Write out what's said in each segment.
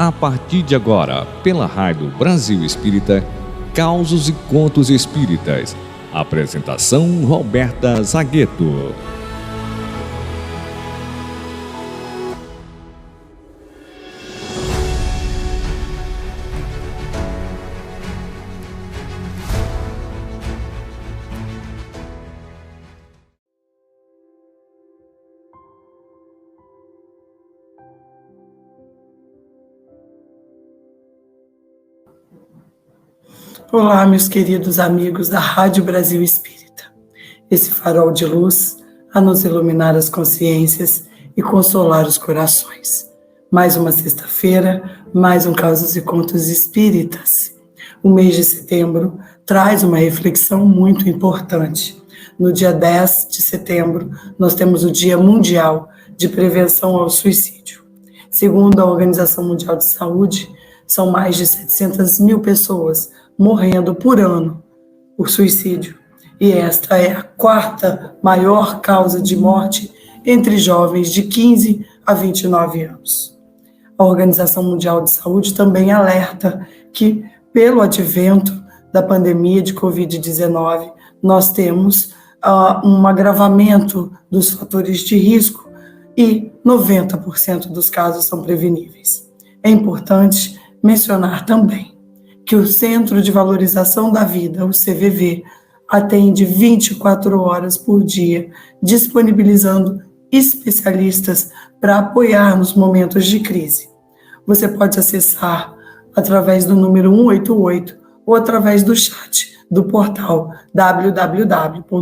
A partir de agora, pela Rádio Brasil Espírita, Causos e Contos Espíritas. Apresentação Roberta Zagueto. Olá, meus queridos amigos da Rádio Brasil Espírita. Esse farol de luz a nos iluminar as consciências e consolar os corações. Mais uma sexta-feira, mais um Causos e Contos Espíritas. O mês de setembro traz uma reflexão muito importante. No dia 10 de setembro, nós temos o Dia Mundial de Prevenção ao Suicídio. Segundo a Organização Mundial de Saúde, são mais de 700 mil pessoas morrendo por ano por suicídio. E esta é a quarta maior causa de morte entre jovens de 15 a 29 anos. A Organização Mundial de Saúde também alerta que, pelo advento da pandemia de Covid-19, nós temos um agravamento dos fatores de risco e 90% dos casos são preveníveis. É importante mencionar também que o Centro de Valorização da Vida, o CVV, atende 24 horas por dia, disponibilizando especialistas para apoiar nos momentos de crise. Você pode acessar através do número 188 ou através do chat do portal www.cvv.org.br.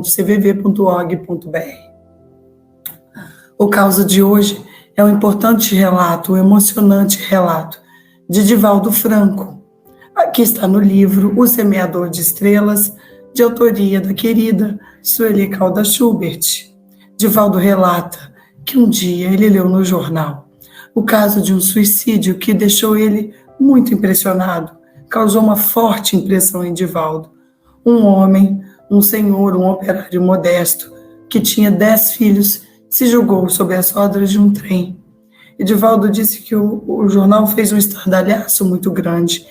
O caso de hoje é um importante relato, um emocionante relato de Divaldo Franco. Aqui está no livro O Semeador de Estrelas, de autoria da querida Sueli Caldas Schubert. Divaldo relata que um dia ele leu no jornal o caso de um suicídio que deixou ele muito impressionado, causou uma forte impressão em Divaldo. Um homem, um senhor, um operário modesto, que tinha 10 filhos, se jogou sob as rodas de um trem. E Divaldo disse que o jornal fez um estardalhaço muito grande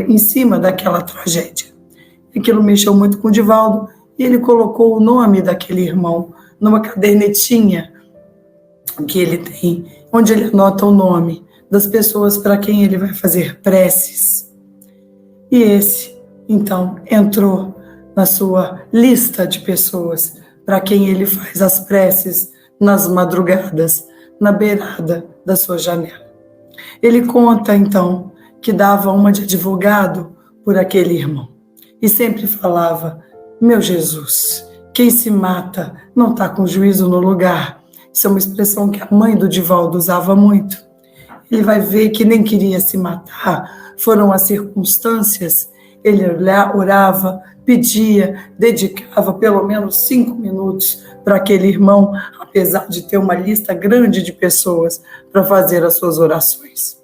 em cima daquela tragédia. Aquilo mexeu muito com o Divaldo e ele colocou o nome daquele irmão numa cadernetinha que ele tem, onde ele anota o nome das pessoas para quem ele vai fazer preces. E esse, então, entrou na sua lista de pessoas para quem ele faz as preces nas madrugadas, na beirada da sua janela. Ele conta, então, que dava uma de advogado por aquele irmão. E sempre falava: meu Jesus, quem se mata não está com juízo no lugar. Isso é uma expressão que a mãe do Divaldo usava muito. Ele vai ver que nem queria se matar, foram as circunstâncias. Ele orava, pedia, dedicava pelo menos 5 minutos para aquele irmão, apesar de ter uma lista grande de pessoas para fazer as suas orações.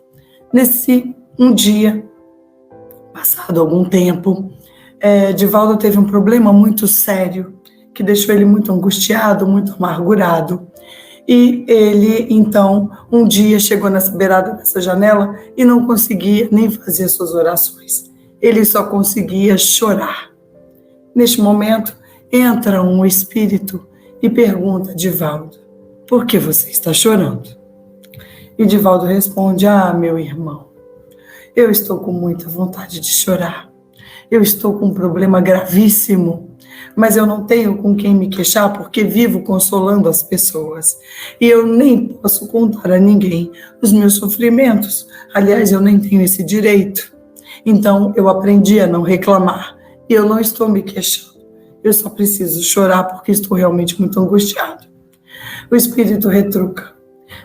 Um dia, passado algum tempo, Divaldo teve um problema muito sério, que deixou ele muito angustiado, muito amargurado. E ele, então, um dia chegou nessa beirada dessa janela e não conseguia nem fazer suas orações. Ele só conseguia chorar. Neste momento, entra um espírito e pergunta a Divaldo: por que você está chorando? E Divaldo responde: meu irmão, eu estou com muita vontade de chorar. Eu estou com um problema gravíssimo, mas eu não tenho com quem me queixar porque vivo consolando as pessoas. E eu nem posso contar a ninguém os meus sofrimentos. Aliás, eu nem tenho esse direito. Então, eu aprendi a não reclamar. E eu não estou me queixando. Eu só preciso chorar porque estou realmente muito angustiado. O espírito retruca: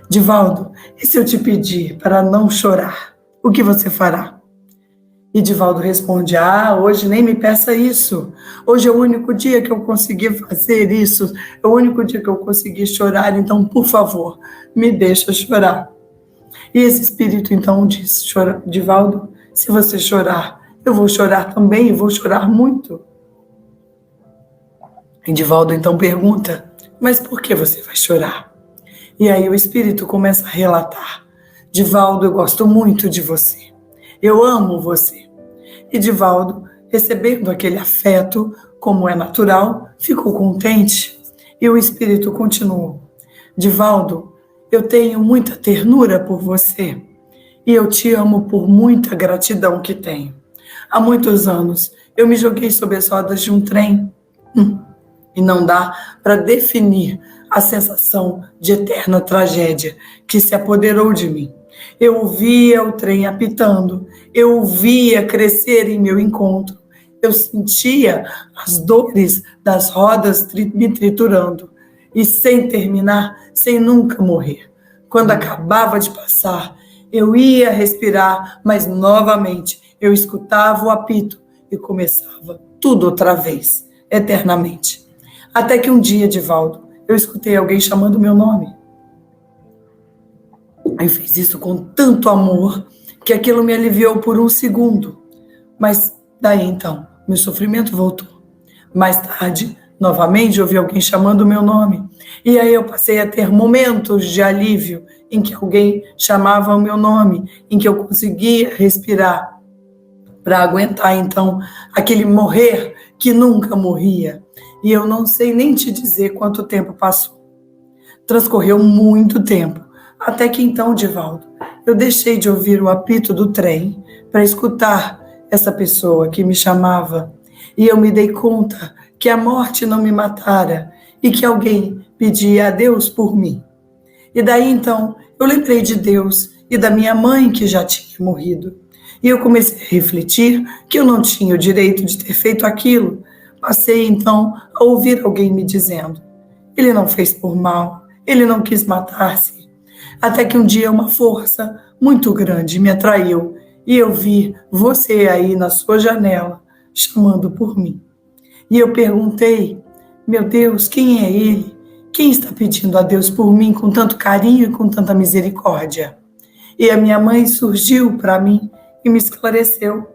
Divaldo, e se eu te pedir para não chorar, o que você fará? E Divaldo responde: hoje nem me peça isso. Hoje é o único dia que eu consegui fazer isso. É o único dia que eu consegui chorar. Então, por favor, me deixa chorar. E esse espírito então diz: Divaldo, se você chorar, eu vou chorar também e vou chorar muito. E Divaldo então pergunta: mas por que você vai chorar? E aí o espírito começa a relatar Divaldo, eu gosto muito de você. Eu amo você. E Divaldo, recebendo aquele afeto, como é natural, ficou contente. E o espírito continuou: Divaldo, eu tenho muita ternura por você. E eu te amo por muita gratidão que tenho. Há muitos anos, eu me joguei sob as rodas de um trem. E não dá para definir a sensação de eterna tragédia que se apoderou de mim. Eu ouvia o trem apitando, eu ouvia crescer em meu encontro, eu sentia as dores das rodas me triturando, e sem terminar, sem nunca morrer. Quando acabava de passar, eu ia respirar, mas novamente eu escutava o apito e começava tudo outra vez, eternamente. Até que um dia, Divaldo, eu escutei alguém chamando meu nome. Aí fez isso com tanto amor que aquilo me aliviou por um segundo. Mas daí então, meu sofrimento voltou. Mais tarde, novamente ouvi alguém chamando meu nome. E aí eu passei a ter momentos de alívio em que alguém chamava o meu nome, em que eu conseguia respirar para aguentar então aquele morrer que nunca morria. E eu não sei nem te dizer quanto tempo passou. Transcorreu muito tempo, até que então, Divaldo, eu deixei de ouvir o apito do trem para escutar essa pessoa que me chamava. E eu me dei conta que a morte não me matara e que alguém pedia a Deus por mim. E daí então, eu lembrei de Deus e da minha mãe que já tinha morrido. E eu comecei a refletir que eu não tinha o direito de ter feito aquilo. Passei então a ouvir alguém me dizendo: ele não fez por mal, ele não quis matar-se. Até que um dia uma força muito grande me atraiu e eu vi você aí na sua janela chamando por mim. E eu perguntei: meu Deus, quem é ele? Quem está pedindo a Deus por mim com tanto carinho e com tanta misericórdia? E a minha mãe surgiu para mim e me esclareceu: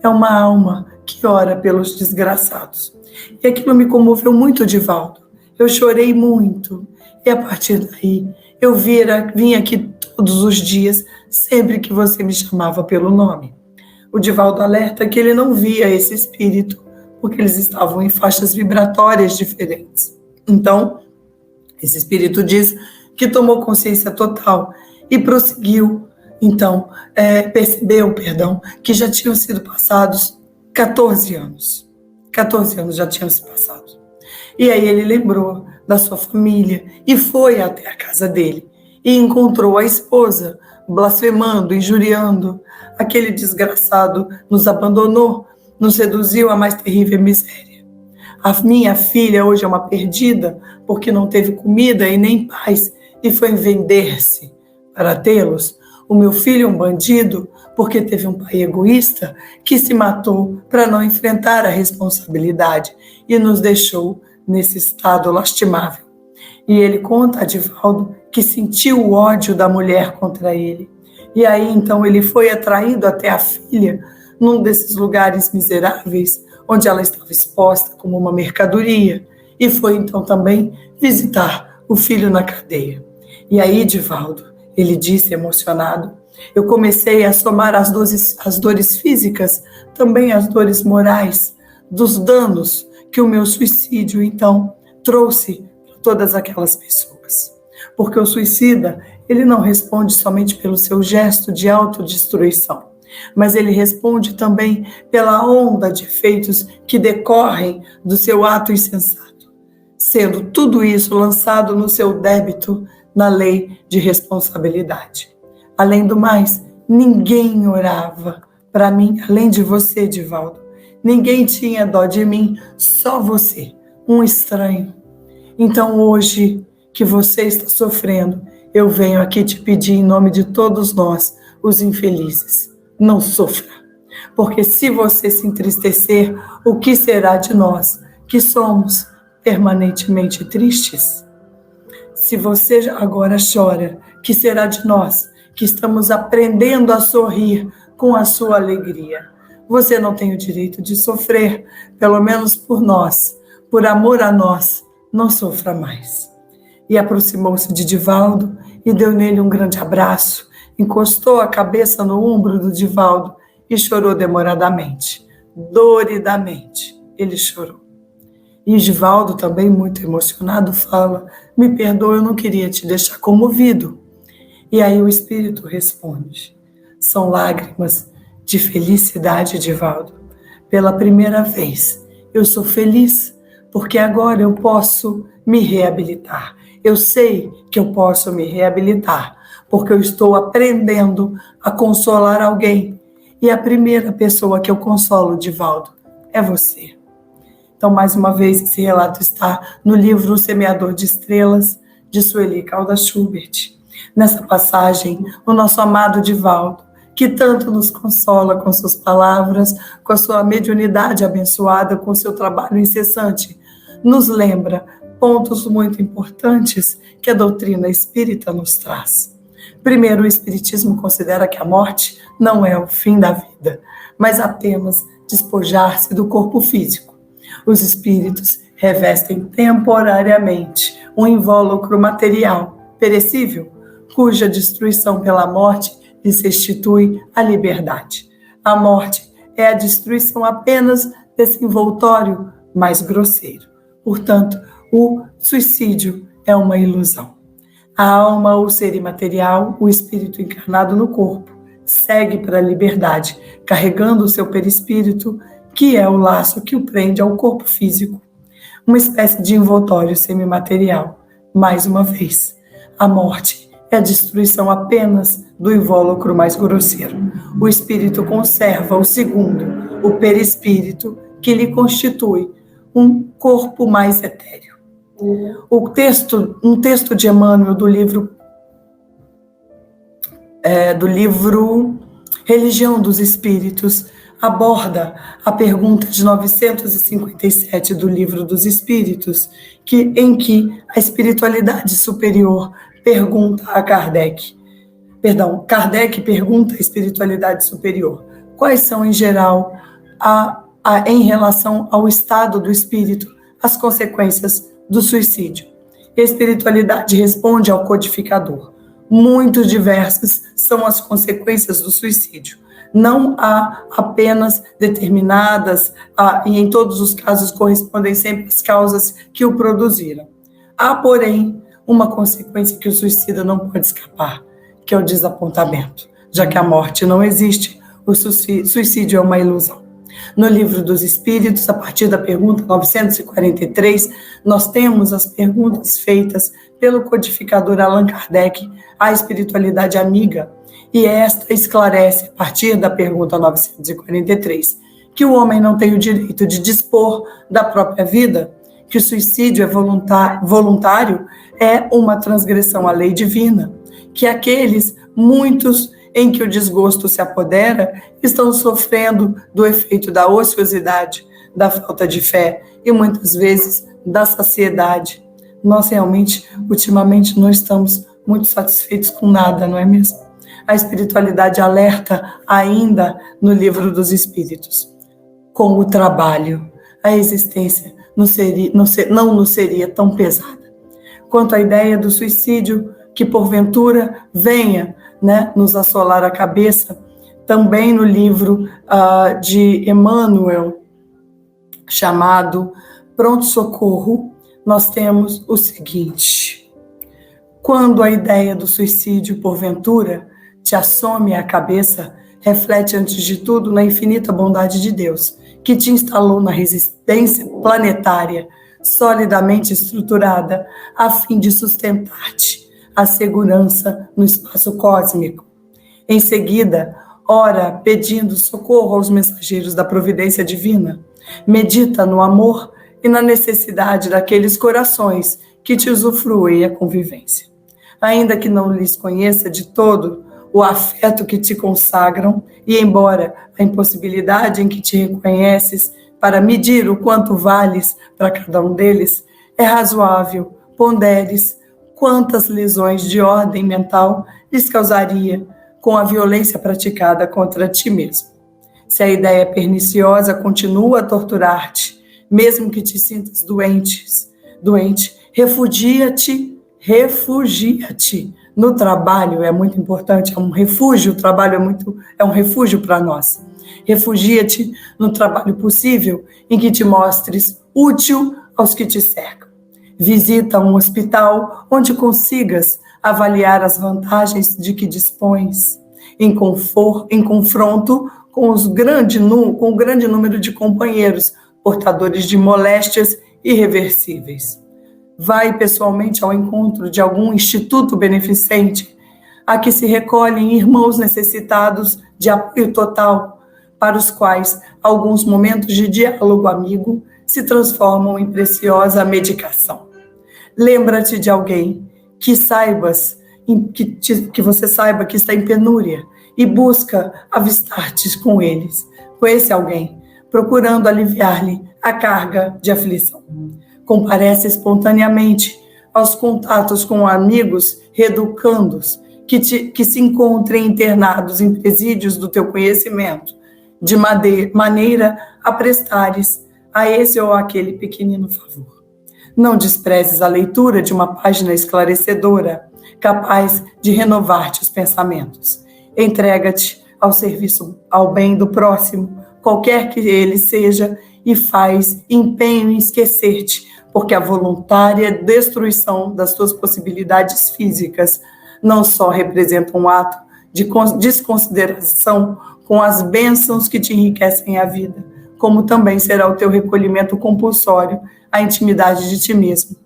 é uma alma que ora pelos desgraçados. E aquilo me comoveu muito, Divaldo. Eu chorei muito. E a partir daí, eu vim aqui todos os dias, sempre que você me chamava pelo nome. O Divaldo alerta que ele não via esse espírito, porque eles estavam em faixas vibratórias diferentes. Então, esse espírito diz que tomou consciência total e prosseguiu. Então, percebeu, que já tinham sido passados 14 anos. 14 anos já tinham se passado. E aí ele lembrou da sua família e foi até a casa dele e encontrou a esposa blasfemando, injuriando. Aquele desgraçado nos abandonou, nos reduziu à mais terrível miséria. A minha filha hoje é uma perdida porque não teve comida e nem paz e foi vender-se para tê-los. O meu filho é um bandido porque teve um pai egoísta que se matou para não enfrentar a responsabilidade e nos deixou nesse estado lastimável. E ele conta a Divaldo que sentiu o ódio da mulher contra ele. E aí então ele foi atraído até a filha num desses lugares miseráveis onde ela estava exposta como uma mercadoria e foi então também visitar o filho na cadeia. E aí, Divaldo, ele disse emocionado: eu comecei a somar as dores físicas, também as dores morais, dos danos que o meu suicídio, então, trouxe para todas aquelas pessoas. Porque o suicida, ele não responde somente pelo seu gesto de autodestruição, mas ele responde também pela onda de efeitos que decorrem do seu ato insensato, sendo tudo isso lançado no seu débito na lei de responsabilidade. Além do mais, ninguém orava para mim, além de você, Divaldo. Ninguém tinha dó de mim, só você, um estranho. Então hoje que você está sofrendo, eu venho aqui te pedir em nome de todos nós, os infelizes, não sofra. Porque se você se entristecer, o que será de nós, que somos permanentemente tristes? Se você agora chora, que será de nós, que estamos aprendendo a sorrir com a sua alegria? Você não tem o direito de sofrer, pelo menos por nós, por amor a nós, não sofra mais. E aproximou-se de Divaldo e deu nele um grande abraço encostou a cabeça no ombro do Divaldo e chorou demoradamente. Doridamente, ele chorou. E o Divaldo, também muito emocionado, fala: me perdoa, eu não queria te deixar comovido. E aí o Espírito responde: são lágrimas de felicidade, Divaldo. Pela primeira vez, eu sou feliz, porque agora eu posso me reabilitar. Eu sei que eu posso me reabilitar, porque eu estou aprendendo a consolar alguém. E a primeira pessoa que eu consolo, Divaldo, é você. Então, mais uma vez, esse relato está no livro O Semeador de Estrelas, de Sueli Caldas Schubert. Nessa passagem, o nosso amado Divaldo, que tanto nos consola com suas palavras, com a sua mediunidade abençoada, com o seu trabalho incessante, nos lembra pontos muito importantes que a doutrina espírita nos traz. Primeiro, o Espiritismo considera que a morte não é o fim da vida, mas apenas despojar-se do corpo físico. Os espíritos revestem temporariamente um invólucro material, perecível, cuja destruição pela morte lhes restitui a liberdade. A morte é a destruição apenas desse envoltório mais grosseiro. Portanto, o suicídio é uma ilusão. A alma, o ser imaterial, o espírito encarnado no corpo, segue para a liberdade, carregando o seu perispírito, que é o laço que o prende ao corpo físico. Uma espécie de envoltório semimaterial. Mais uma vez, a morte é a destruição apenas do invólucro mais grosseiro. O espírito conserva o segundo, o perispírito, que lhe constitui um corpo mais etéreo. Um texto de Emmanuel do livro Religião dos Espíritos aborda a pergunta de 957 do Livro dos Espíritos, em que a espiritualidade superior pergunta a Kardec. Kardec pergunta à espiritualidade superior: quais são, em geral, em relação ao estado do espírito, as consequências do suicídio? E a espiritualidade responde ao codificador: muito diversas são as consequências do suicídio. Não há apenas determinadas, e em todos os casos correspondem sempre às causas que o produziram. Há, porém, uma consequência que o suicida não pode escapar, que é o desapontamento. Já que a morte não existe, o suicídio é uma ilusão. No Livro dos Espíritos, a partir da pergunta 943, nós temos as perguntas feitas pelo codificador Allan Kardec à espiritualidade amiga, e esta esclarece, a partir da pergunta 943, que o homem não tem o direito de dispor da própria vida, que o suicídio é voluntário, é uma transgressão à lei divina, que aqueles, muitos em que o desgosto se apodera, estão sofrendo do efeito da ociosidade, da falta de fé e muitas vezes da saciedade. Nós realmente, ultimamente, não estamos muito satisfeitos com nada, não é mesmo? A espiritualidade alerta ainda no Livro dos Espíritos: com o trabalho, a existência não nos seria tão pesada. Quanto à ideia do suicídio, que porventura venha, nos assolar a cabeça, também no livro de Emmanuel, chamado Pronto Socorro, nós temos o seguinte: quando a ideia do suicídio, porventura, te assome à cabeça, reflete antes de tudo na infinita bondade de Deus, que te instalou na resistência planetária, solidamente estruturada, a fim de sustentar-te a segurança no espaço cósmico. Em seguida, ora pedindo socorro aos mensageiros da providência divina, medita no amor e na necessidade daqueles corações que te usufruem a convivência. Ainda que não lhes conheça de todo o afeto que te consagram, e embora a impossibilidade em que te reconheces para medir o quanto vales para cada um deles, é razoável ponderes quantas lesões de ordem mental lhes causaria com a violência praticada contra ti mesmo. Se a ideia perniciosa continua a torturar-te, mesmo que te sintas doente, refugia-te No trabalho é muito importante, é um refúgio, o trabalho é um refúgio para nós. Refugia-te no trabalho possível em que te mostres útil aos que te cercam. Visita um hospital onde consigas avaliar as vantagens de que dispões, em confronto com o grande número de companheiros portadores de moléstias irreversíveis. Vai pessoalmente ao encontro de algum instituto beneficente a que se recolhem irmãos necessitados de apoio total, para os quais alguns momentos de diálogo amigo se transformam em preciosa medicação. Lembra-te de alguém que você saiba que está em penúria e busca avistar-te com esse alguém, procurando aliviar-lhe a carga de aflição. Comparece espontaneamente aos contatos com amigos reeducandos que se encontrem internados em presídios do teu conhecimento, de maneira a prestares a esse ou aquele pequenino favor. Não desprezes a leitura de uma página esclarecedora, capaz de renovar-te os pensamentos. Entrega-te ao serviço, ao bem do próximo, qualquer que ele seja, e faz empenho em esquecer-te, porque a voluntária destruição das tuas possibilidades físicas não só representa um ato de desconsideração com as bênçãos que te enriquecem a vida, como também será o teu recolhimento compulsório à intimidade de ti mesmo,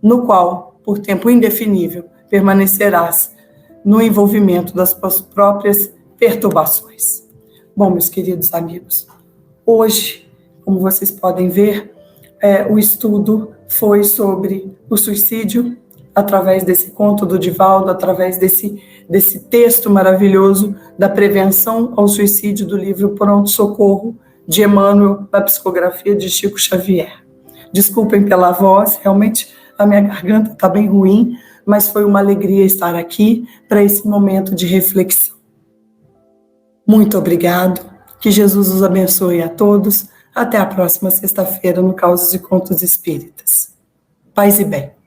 no qual, por tempo indefinível, permanecerás no envolvimento das tuas próprias perturbações. Bom, meus queridos amigos, hoje, como vocês podem ver, o estudo foi sobre o suicídio, através desse conto do Divaldo, através desse texto maravilhoso da prevenção ao suicídio do livro Pronto Socorro, de Emmanuel, da psicografia de Chico Xavier. Desculpem pela voz, realmente a minha garganta está bem ruim, mas foi uma alegria estar aqui para esse momento de reflexão. Muito obrigado, que Jesus os abençoe a todos. Até a próxima sexta-feira no Causos e Contos Espíritas. Paz e bem.